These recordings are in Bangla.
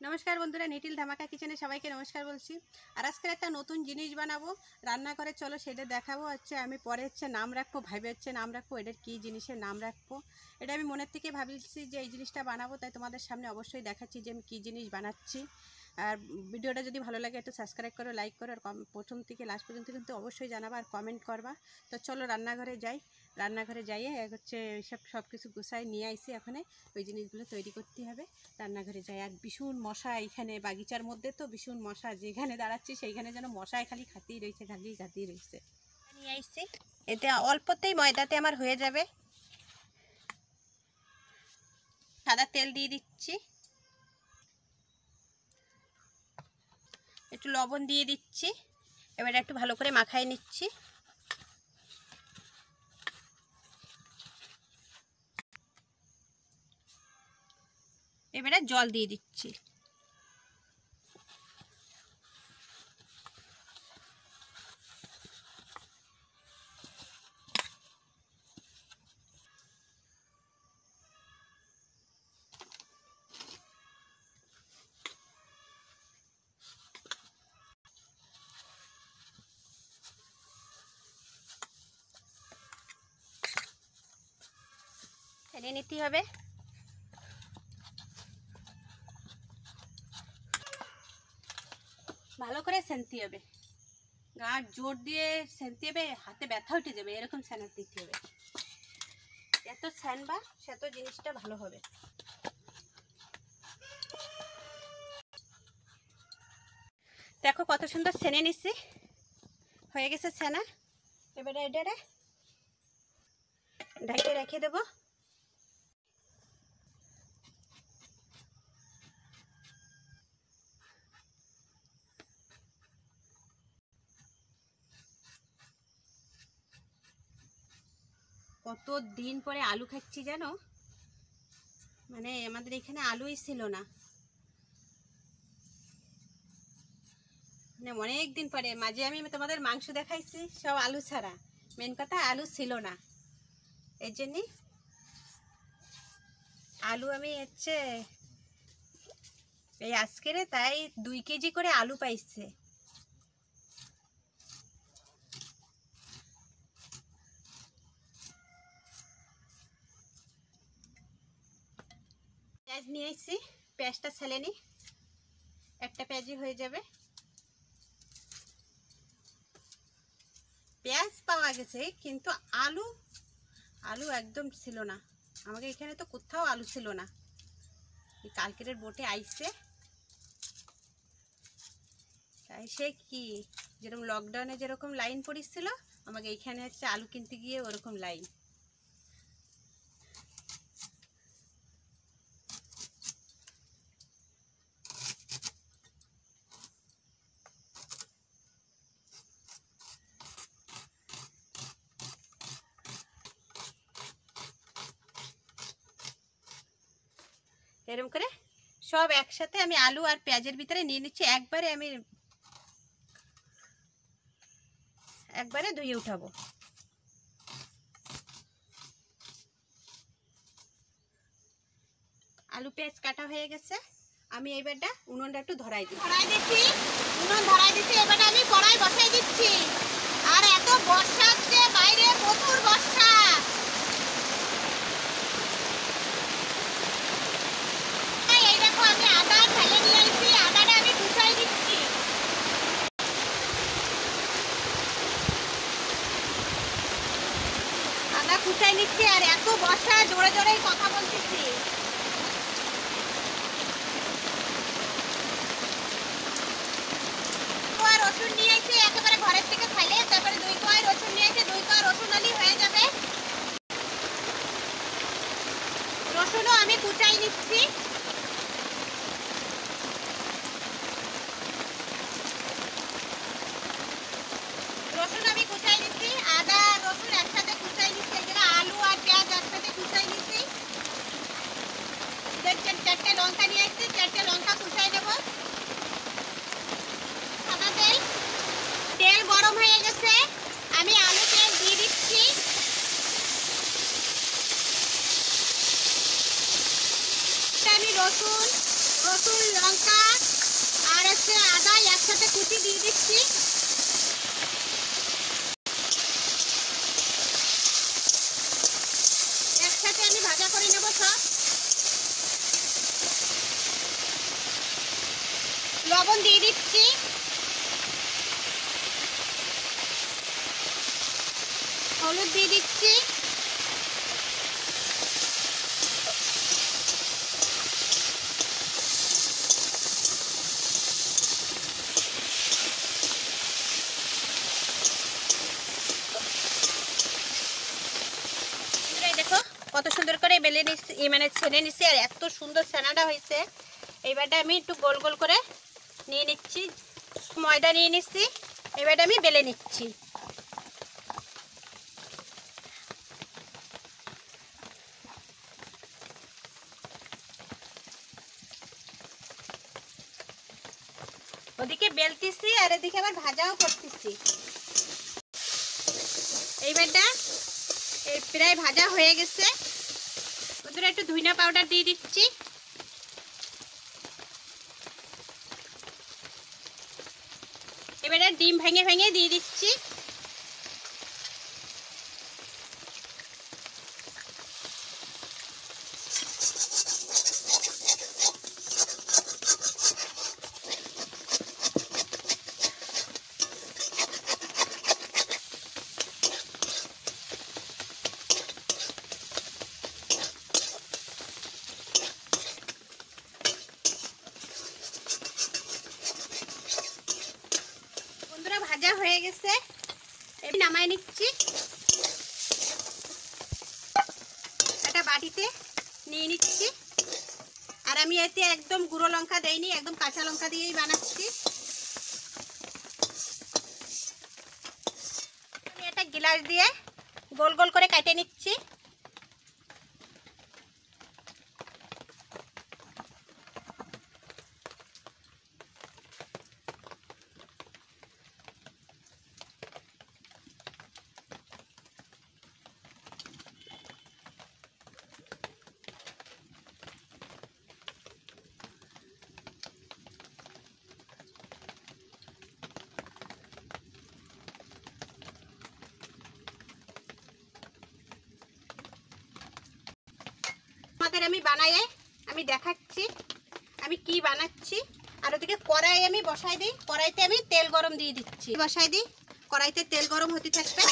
नमस्कार बंधुरा निटिल धामाका किचेने सबाइके नमस्कार बोलছি। আর আজকে একটা নতুন জিনিস বানাবো, রান্না করে চলো সেটা দেখাবো। আমি পরে নাম রাখবো, ভাবে নাম রাখবো, এটার কি জিনিসের নাম রাখবো। এটা আমি মনের থেকে ভাবছি যে এই জিনিসটা বানাবো, তাই তোমাদের সামনে অবশ্যই দেখাচ্ছি যে আমি কি জিনিস বানাচ্ছি। আর ভিডিওটা যদি ভালো লাগে একটু সাবস্ক্রাইব করো, লাইক করো, আর প্রথম থেকে লাস্ট পর্যন্ত কিন্তু অবশ্যই জানাবা আর কমেন্ট করবা। তো চলো রান্নাঘরে যাই। রান্নাঘরে যাইয়ে সব কিছু গুছাই নিয়ে আইসি। এখানে ওই জিনিসগুলো তৈরি করতে হবে। রান্নাঘরে যাই। আর ভীষণ মশা এখানে, বাগিচার মধ্যে তো ভীষণ মশা, যেখানে দাঁড়াচ্ছি সেইখানে যেন মশায় খালি খাতেই রয়েছে, খাতেই রয়েছে। নিয়ে আইসি, এতে অল্পতেই ময়দাতে আমার হয়ে যাবে। সাদা তেল দিয়ে দিচ্ছি, একটু লবণ দিয়ে দিচ্ছি। এবার একটু ভালো করে মাখাই নিচ্ছি। এবারে জল দিয়ে দিচ্ছি। এনে নিতে হবে। ভালো করে সেনতে হবে, গাঁট জোর দিয়ে সেনতে হবে, হাতে ব্যথা উঠে যাবে, এরকম সেনাতে দিতে হবে। এত সেনবা সেত জিনিসটা ভালো হবে। দেখো কত সুন্দর সেনে নিচ্ছি, হয়ে গেছে সেনা। এবারে এটা ঢেকে রেখে দেবো। কত দিন পরে আলু খাচ্ছি জানো, মানে আমাদের এখানে আলুই ছিল না, মানে অনেক দিন পরে। মাঝে আমি তোমাদের মাংস দেখাইছি সব আলু ছাড়া, মেন কথা আলু ছিল না। এই জন্যে আলু আমি এই আজকের তাই 2 কেজি করে আলু পাইছে। পেঁয়াজ নিয়ে আসছি, পেঁয়াজটা ছেলে নি, একটা পেঁয়াজি হয়ে যাবে। পেঁয়াজ পাওয়া গেছে কিন্তু আলু একদম ছিল না। আমাকে এখানে তো কোথাও আলু ছিল না। এই কালকের বোটে আইছে, তাই সে কি যেরকম লকডাউনে যেরকম লাইন পড়েছিল, আমাকে এইখানে আলু কিনতে গিয়ে ওরকম লাইন। এরকম করে সব একসাথে আমি আলু আর পেঁয়াজের ভিতরে নিয়ে নিচ্ছি। একবারে ধুয়ে উঠাবো। আলু পেঁয়াজ কাটা হয়ে গেছে। আমি এবারটা উনুনটা একটু ধরাই দিচ্ছি। উনুন ধরাই দিচ্ছি। এবারে আমি কড়াই বসাই দিচ্ছি। আর এত বর্ষা হচ্ছে বাইরে, প্রচুর বর্ষা। এই দেখো আমি আদা ফেলে নিয়ে এসেছি, আদাটা আমি কুচাই দিচ্ছি। আদা কুচাই নিচ্ছি। আর এত বর্ষা, জোরে জোরে কথা বলতেছি। রসুন নিয়ে এসে একেবারে ঘরের থেকে খাইলে, তারপরে 2 কোয়া রসুন নিয়ে এসে 2 কোয়া রসুন আলি হয়ে যাবে। রসুনও আমি কুচাই নিচ্ছি। রসুন আমি কুচাই নিচ্ছি, আদা রসুন একসাথে কুচাই নিচ্ছি। এখানে আলু আর পেঁয়াজ একসাথে কুচাই নিচ্ছি। 4টে লঙ্কা নিয়ে এসেছি, 4টে লঙ্কা কুচাই দেবো। সাদা তেল গরম হয়ে গেছে, আমি আলু পেঁয়াজ দিয়ে দিচ্ছি। আমি রসুন রসুন লঙ্কা আর হচ্ছে আদা একসাথে কুচি দিয়ে দিচ্ছি। একসাথে আমি ভাজা করে নেব সব। লবণ দিয়ে দিচ্ছি, হলুদ দিয়ে দিচ্ছি, দেখো কত সুন্দর করে বেলে নিচ্ছি, মানে ছেনে নিচ্ছি, আর এত সুন্দর ছানাটা হয়েছে। এইবারটা আমি একটু গোল গোল করে নিয়ে নিচ্ছি, ময়দা নিয়ে নিচ্ছি, এবারটা আমি বেলে নিচ্ছি। ওদিকে বেলতেছি আর এদিকে আবার ভাজাও করতেছি। এইবারটা প্রায় ভাজা হয়ে গেছে। ওদের একটু ধনিয়া পাউডার দিয়ে দিচ্ছি, এবারে ডিম ভেঙে ভেঙে দিয়ে দিচ্ছি। ভাজা হয়ে গেছে, এবার নামাই নিচ্ছি। একটা বাটিতে নিয়ে নিচ্ছি। আর আমি এতে একদম গুঁড়ো লঙ্কা দেইনি, একদম কাঁচা লঙ্কা দিয়েই বানাচ্ছি। আমি একটা গ্লাস দিয়ে গোল গোল করে কেটে নিচ্ছি। আমাদের আমি বানাইয়ে আমি দেখাচ্ছি আমি কি বানাচ্ছি। আর ওদিকে কড়াই আমি বসাই দিই, কড়াইতে আমি তেল গরম দিয়ে দিচ্ছি। বসাই দিই, কড়াইতে তেল গরম হতে থাকবে।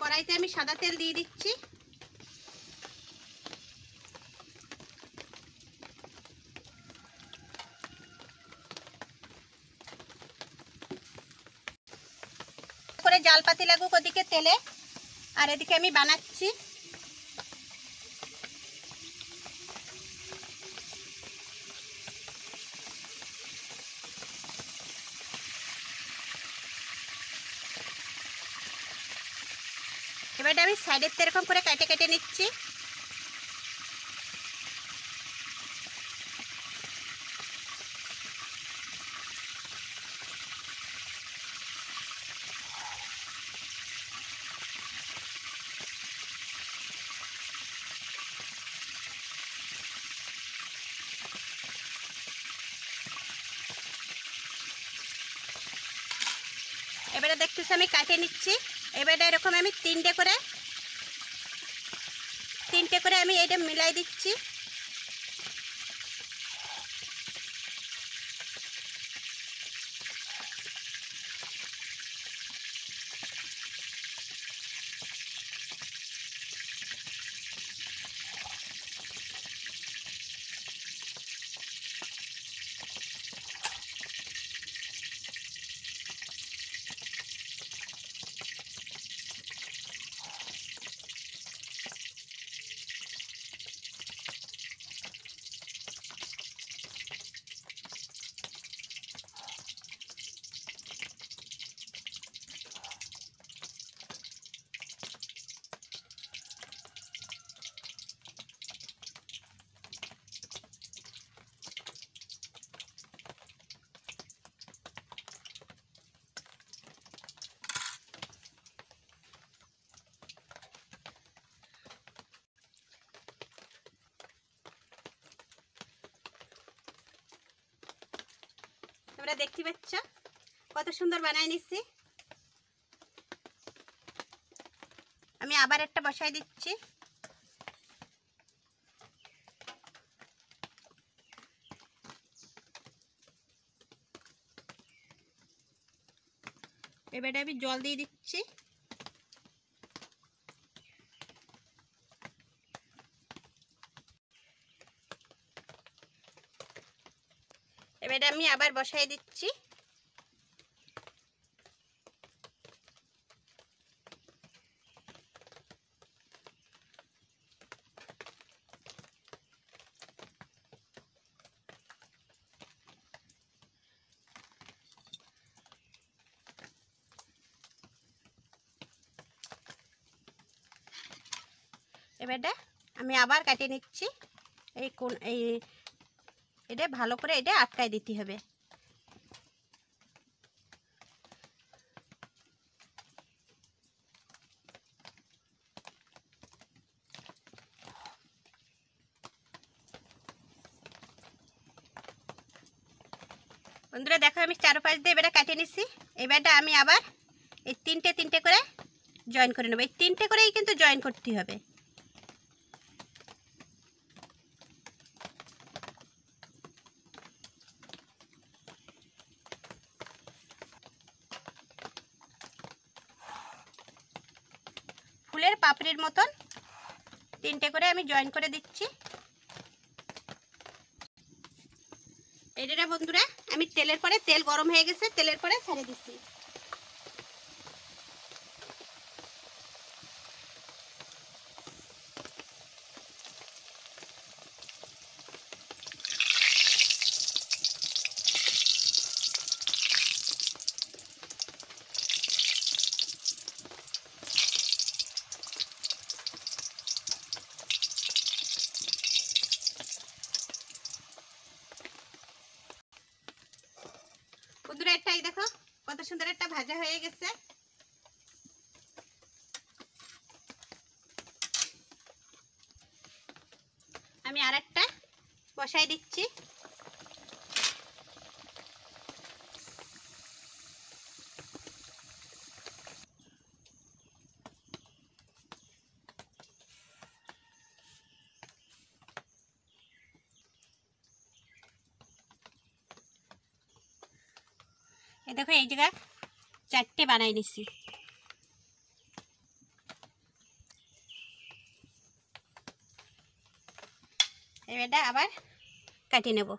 কড়াইতে আমি সাদা তেল দিয়ে দিচ্ছি। করে জাল পাতি লাগুক ওদিকে তেলে, আর এদিকে আমি বানাচ্ছি। এবারে আমি সাইডের এরকম করে কেটে কেটে নিচ্ছি। এবারে দেখতেছি আমি কাটে নিচ্ছি। এবারে এরকম আমি তিনটে করে আমি এটা মিলাই দিচ্ছি। তোমরা দেখতে পাচ্ছ কত সুন্দর বানাই নিচ্ছি। আমি আবার একটা বসাই দিচ্ছি। এবারে আমি জল দিয়ে দিচ্ছি। এবারে আমি আবার বসাই দিচ্ছি। এবারে আমি আবার কাটিয়ে নিচ্ছি। এটা ভালো করে এটা আটকায় দিতে হবে। বন্ধুরা দেখো আমি চারপাশ দিয়ে এবারে কাটিয়ে নিচ্ছি। এবারটা আমি আবার এই তিনটে তিনটে করে জয়েন করে নেব। এই তিনটে করেই কিন্তু জয়েন করতে হবে। ফুলের পাপড়ির মতন তিনটে করে আমি জয়েন করে দিচ্ছি। এটা বন্ধুরা আমি তেলের পরে, তেল গরম হয়ে গেছে, তেলের পরে ছেড়ে দিচ্ছি। বন্ধুরা এটাই দেখো কত সুন্দর একটা ভাজা হয়ে গেছে। আমি আরেকটা বসাই দিচ্ছি। দেখো এই জায়গা চারটে বানাই নিচ্ছি। এবারটা আবার কাটিয়ে নেব।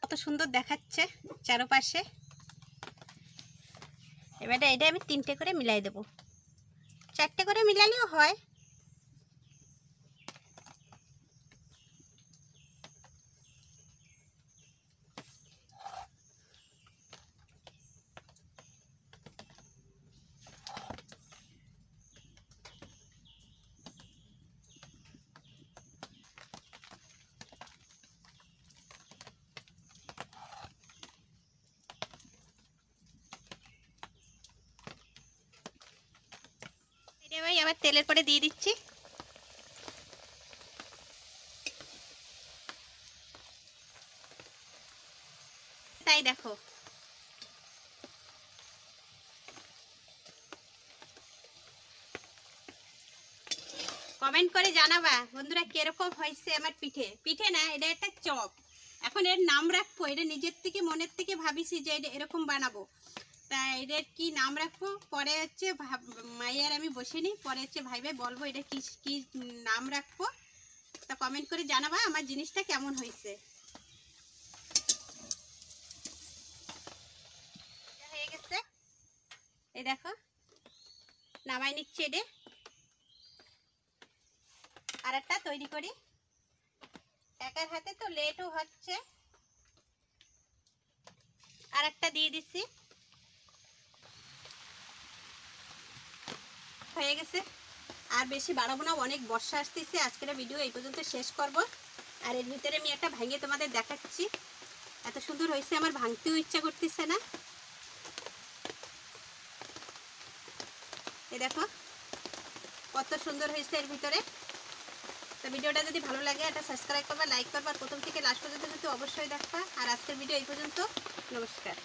কত সুন্দর দেখাচ্ছে চারপাশে। এবারে এটা আমি তিনটে করে মিলাই দেব। চারটে করে মিলালেও হয়। ভাই আবার তেলের পরে দিয়ে দিচ্ছি। তাই দেখো কমেন্ট করে জানাবা বন্ধুরা কিরকম হয়েছে আমার পিঠে। পিঠে না, এটা একটা চপ। এখন এর নাম রাখবো, এটা নিজের থেকে মনের থেকে ভাবিছি যে এটা এরকম বানাবো। তা এটার কি নাম রাখবো পরে হচ্ছে মাইয়ার আমি বসিনি, পরে হচ্ছে ভাইবে বলবো এটা কি কি নাম রাখবো। তা কমেন্ট করে জানাবা আমার জিনিসটা কেমন হয়েছে। হয়ে গেছে, এই দেখো নামাই নিচ্ছি। এটা আর একটা তৈরি করি। একার হাতে তো লেটও হচ্ছে। আর একটা দিয়ে দিচ্ছি। হয়ে গেছে। আর বেশি বাড়াবো না, অনেক বর্ষা আসতেছে। আজকের ভিডিও এই পর্যন্ত শেষ করব। আর এর ভিতরে আমি একটা ভেঙে তোমাদের দেখাচ্ছি। এত সুন্দর হয়েছে আমার ভাঙতেও ইচ্ছা করতেছে না। এই দেখো কত সুন্দর হয়েছে এর ভিতরে। তো ভিডিওটা যদি ভালো লাগে এটা সাবস্ক্রাইব করবা, লাইক করবা, প্রথম থেকে লাস্ট পর্যন্ত কিন্তু অবশ্যই দেখবা। আর আজকের ভিডিও এই পর্যন্ত। নমস্কার।